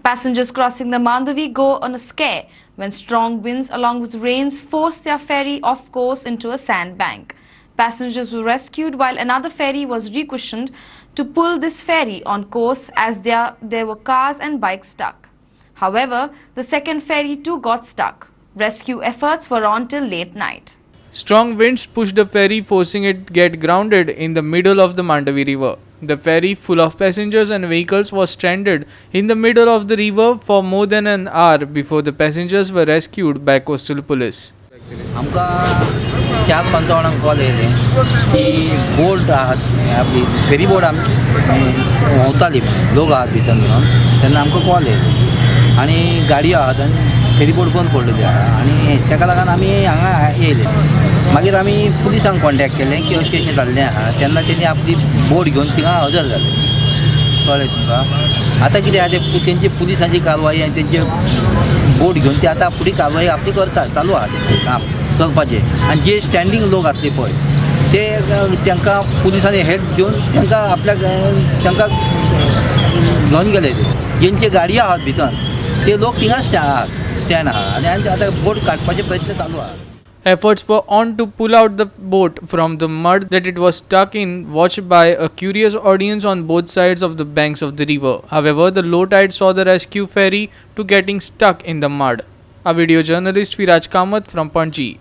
Passengers crossing the Mandovi go on a scare when strong winds along with rains force their ferry off course into a sandbank. Passengers were rescued while another ferry was requisitioned to pull this ferry on course as there were cars and bikes stuck. However, the second ferry too got stuck. Rescue efforts were on till late night. Strong winds pushed the ferry, forcing it to get grounded in the middle of the Mandovi river. The ferry, full of passengers and vehicles, was stranded in the middle of the river for more than an hour before the passengers were rescued by coastal police. आमकां 4-5 जाणांक call येयले की boat आहात आपली ferry boat व्हांवताली लोक आहात भितर म्हणून तेन्ना आमकां कॉल येयले आनी गाडयो आहात आनी फेरी बोट बंद पडलेली आहा आनी तेका लागून आमी हांगा येयले मागीर आमी पुलिसांक कॉन्टेक्ट केलें की अशें अशें जाल्लें आहा तेन्ना तेणी आपली बोट घेवन थिंगा हजर जाले कळ्ळें तुमकां आतां कितें आहा तें तेंची पुलिसांची कारवाई आनी तेंचे बोट घेवन ते आतां फुडें कारवाई आपली करता चालू आहा तेंचें काम चलपाचें आनी जे स्टँडींग लोक आसले पळय ते तांकां पुलिसांनी हेल्प दिवन तांकां आपल्याक तांकां घेवन गेले जेंचे गाडयो आहात भितर ते लोक थिंगा स्टँड आहा आनी आतां बोट काडपाचे प्रयत्न चालू आहा. Efforts were on to pull out the boat from the mud that it was stuck in, watched by a curious audience on both sides of the banks of the river. However, the low tide saw the rescue ferry to getting stuck in the mud. A video journalist Viraj Kamath from Panji.